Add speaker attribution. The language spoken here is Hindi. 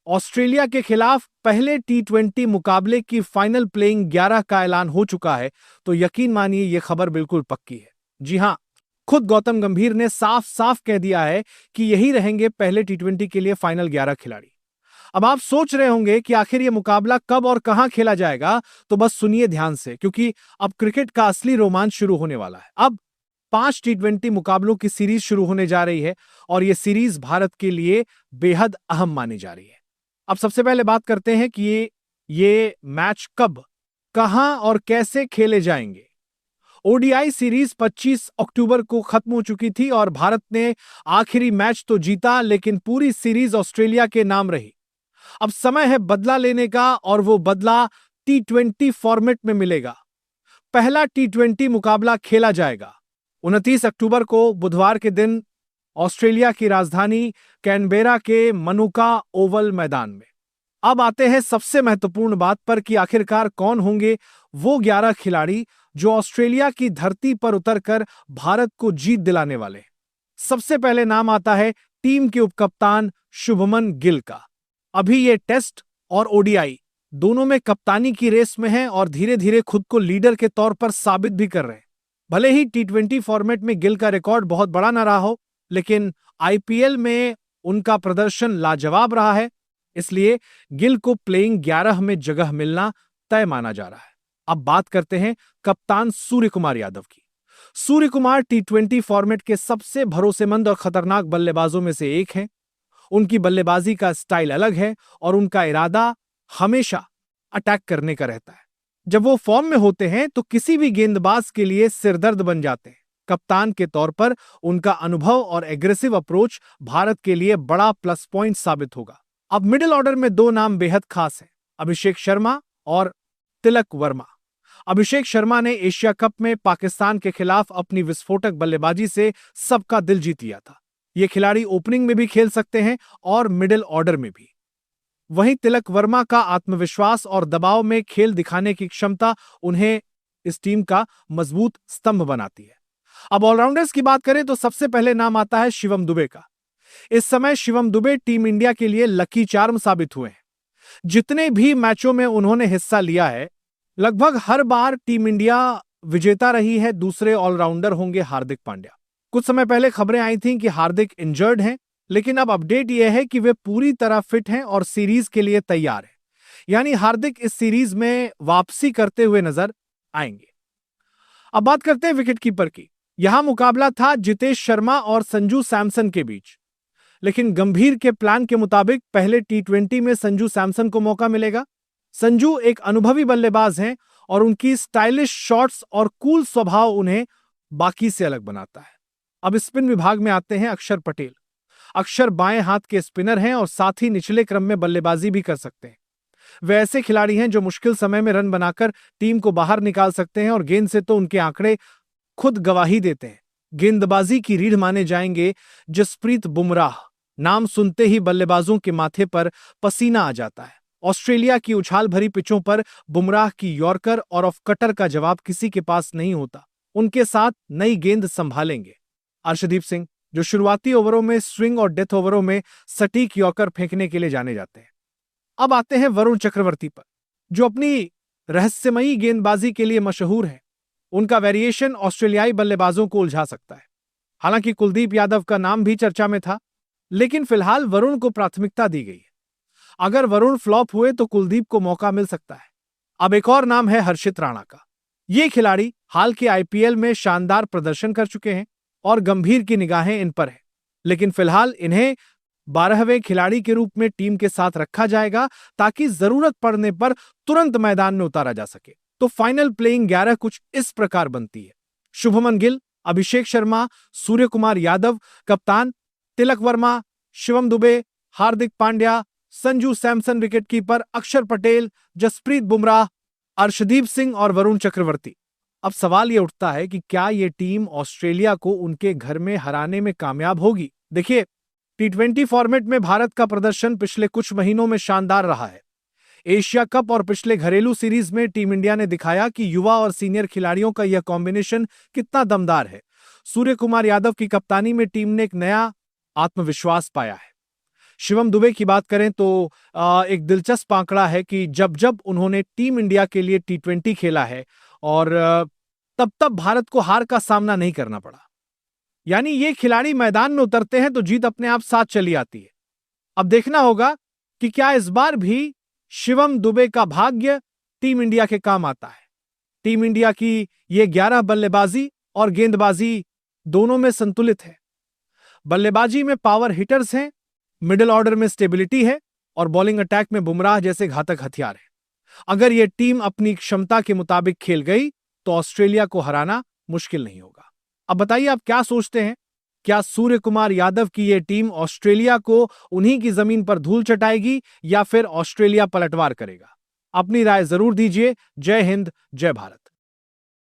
Speaker 1: ऑस्ट्रेलिया के खिलाफ पहले टी20 मुकाबले की फाइनल प्लेइंग 11 का ऐलान हो चुका है, तो यकीन मानिए यह खबर बिल्कुल पक्की है। जी हां, खुद गौतम गंभीर ने साफ साफ कह दिया है कि यही रहेंगे पहले टी20 के लिए फाइनल 11 खिलाड़ी। अब आप सोच रहे होंगे कि आखिर यह मुकाबला कब और कहां खेला जाएगा, तो बस सुनिए ध्यान से, क्योंकि अब क्रिकेट का असली रोमांच शुरू होने वाला है। अब 5 टी20 मुकाबलों की सीरीज शुरू होने जा रही है और यह सीरीज भारत के लिए बेहद अहम मानी जा रही है। अब सबसे पहले बात करते हैं कि ये मैच कब, कहां और कैसे खेले जाएंगे। ओडीआई सीरीज 25 अक्टूबर को खत्म हो चुकी थी और भारत ने आखिरी मैच तो जीता, लेकिन पूरी सीरीज ऑस्ट्रेलिया के नाम रही। अब समय है बदला लेने का और वो बदला टी20 फॉर्मेट में मिलेगा। पहला टी20 मुकाबला खेला जाएगा 29 अक्टूबर को बुधवार के दिन ऑस्ट्रेलिया की राजधानी कैनबेरा के मनुका ओवल मैदान में। अब आते हैं सबसे महत्वपूर्ण बात पर कि आखिरकार कौन होंगे वो 11 खिलाड़ी जो ऑस्ट्रेलिया की धरती पर उतरकर भारत को जीत दिलाने वाले। सबसे पहले नाम आता है टीम के उपकप्तान शुभमन गिल का। अभी ये टेस्ट और ओडीआई दोनों में कप्तानी की रेस में है और धीरे धीरे खुद को लीडर के तौर पर साबित भी कर रहे हैं। भले ही टी20 फॉर्मेट में गिल का रिकॉर्ड बहुत बड़ा ना रहा हो, लेकिन आईपीएल में उनका प्रदर्शन लाजवाब रहा है, इसलिए गिल को प्लेइंग 11 में जगह मिलना तय माना जा रहा है। अब बात करते हैं कप्तान सूर्य कुमार यादव की। सूर्य कुमार टी20 फॉर्मेट के सबसे भरोसेमंद और खतरनाक बल्लेबाजों में से एक हैं। उनकी बल्लेबाजी का स्टाइल अलग है और उनका इरादा हमेशा अटैक करने का रहता है। जब वो फॉर्म में होते हैं तो किसी भी गेंदबाज के लिए सिरदर्द बन जाते हैं। कप्तान के तौर पर उनका अनुभव और एग्रेसिव अप्रोच भारत के लिए बड़ा प्लस पॉइंट साबित होगा। अब मिडिल ऑर्डर में 2 नाम बेहद खास हैं, अभिषेक शर्मा और तिलक वर्मा। अभिषेक शर्मा ने एशिया कप में पाकिस्तान के खिलाफ अपनी विस्फोटक बल्लेबाजी से सबका दिल जीत लिया था। ये खिलाड़ी ओपनिंग में भी खेल सकते हैं और मिडिल ऑर्डर में भी। वहीं तिलक वर्मा का आत्मविश्वास और दबाव में खेल दिखाने की क्षमता उन्हें इस टीम का मजबूत स्तंभ बनाती है। अब ऑलराउंडर्स की बात करें तो सबसे पहले नाम आता है शिवम दुबे का। इस समय शिवम दुबे टीम इंडिया के लिए लकी चार्म साबित हुए हैं। जितने भी मैचों में उन्होंने हिस्सा लिया है, लगभग हर बार टीम इंडिया विजेता रही है। दूसरे ऑलराउंडर होंगे हार्दिक पांड्या। कुछ समय पहले खबरें आई थीं कि हार्दिक इंजर्ड हैं, लेकिन अब अपडेट यह है कि वे पूरी तरह फिट हैं और सीरीज के लिए तैयार हैं। यानी हार्दिक इस सीरीज में वापसी करते हुए नजर आएंगे। अब बात करते हैं विकेटकीपर की। यहां मुकाबला था जितेश शर्मा और संजू सैमसन के बीच, लेकिन गंभीर के प्लान के मुताबिक पहले टी20 में संजू सैमसन को मौका मिलेगा। संजू एक अनुभवी बल्लेबाज हैं और उनकी स्टाइलिश शॉट्स और कूल स्वभाव उन्हें बाकी से अलग बनाता है। अब स्पिन विभाग में आते हैं अक्षर पटेल। अक्षर बाएं हाथ के स्पिनर हैं और साथ ही निचले क्रम में बल्लेबाजी भी कर सकते हैं। वे ऐसे खिलाड़ी हैं जो मुश्किल समय में रन बनाकर टीम को बाहर निकाल सकते हैं और गेंद से तो उनके आंकड़े खुद गवाही देते हैं। गेंदबाजी की रीढ़ माने जाएंगे जसप्रीत बुमराह। नाम सुनते ही बल्लेबाजों के माथे पर पसीना आ जाता है। ऑस्ट्रेलिया की उछाल भरी पिचों पर बुमराह की यॉर्कर और ऑफ कटर का जवाब किसी के पास नहीं होता। उनके साथ नई गेंद संभालेंगे अर्शदीप सिंह, जो शुरुआती ओवरों में स्विंग और डेथ ओवरों में सटीक यॉर्कर फेंकने के लिए जाने जाते हैं। अब आते हैं वरुण चक्रवर्ती पर, जो अपनी रहस्यमयी गेंदबाजी के लिए मशहूर है। उनका वेरिएशन ऑस्ट्रेलियाई बल्लेबाजों को उलझा सकता है। हालांकि कुलदीप यादव का नाम भी चर्चा में था, लेकिन फिलहाल वरुण को प्राथमिकता दी गई है। अगर वरुण फ्लॉप हुए तो कुलदीप को मौका मिल सकता है। अब एक और नाम है हर्षित राणा का। ये खिलाड़ी हाल के आईपीएल में शानदार प्रदर्शन कर चुके हैं और गंभीर की निगाहें इन पर है, लेकिन फिलहाल इन्हें 12वें खिलाड़ी के रूप में टीम के साथ रखा जाएगा ताकि जरूरत पड़ने पर तुरंत मैदान में उतारा जा सके। तो फाइनल प्लेइंग 11 कुछ इस प्रकार बनती है। शुभमन गिल, अभिषेक शर्मा, सूर्य कुमार यादव कप्तान, तिलक वर्मा, शिवम दुबे, हार्दिक पांड्या, संजू सैमसन विकेटकीपर, अक्षर पटेल, जसप्रीत बुमराह, अर्शदीप सिंह और वरुण चक्रवर्ती। अब सवाल यह उठता है कि क्या यह टीम ऑस्ट्रेलिया को उनके घर में हराने में कामयाब होगी? देखिए, टी20 फॉर्मेट में भारत का प्रदर्शन पिछले कुछ महीनों में शानदार रहा है। एशिया कप और पिछले घरेलू सीरीज में टीम इंडिया ने दिखाया कि युवा और सीनियर खिलाड़ियों का यह कॉम्बिनेशन कितना दमदार है। सूर्य कुमार यादव की कप्तानी में टीम ने एक नया आत्मविश्वास पाया है। शिवम दुबे की बात करें तो एक दिलचस्प आंकड़ा है कि जब जब उन्होंने टीम इंडिया के लिए T20 खेला है और तब तब भारत को हार का सामना नहीं करना पड़ा। यानी ये खिलाड़ी मैदान में उतरते हैं तो जीत अपने आप साथ चली आती है। अब देखना होगा कि क्या इस बार भी शिवम दुबे का भाग्य टीम इंडिया के काम आता है। टीम इंडिया की ये 11 बल्लेबाजी और गेंदबाजी दोनों में संतुलित है। बल्लेबाजी में पावर हिटर्स हैं, मिडिल ऑर्डर में स्टेबिलिटी है और बॉलिंग अटैक में बुमराह जैसे घातक हथियार हैं। अगर यह टीम अपनी क्षमता के मुताबिक खेल गई तो ऑस्ट्रेलिया को हराना मुश्किल नहीं होगा। अब बताइए आप क्या सोचते हैं? क्या सूर्य कुमार यादव की यह टीम ऑस्ट्रेलिया को उन्हीं की जमीन पर धूल चटाएगी या फिर ऑस्ट्रेलिया पलटवार करेगा? अपनी राय जरूर दीजिए। जय हिंद, जय भारत।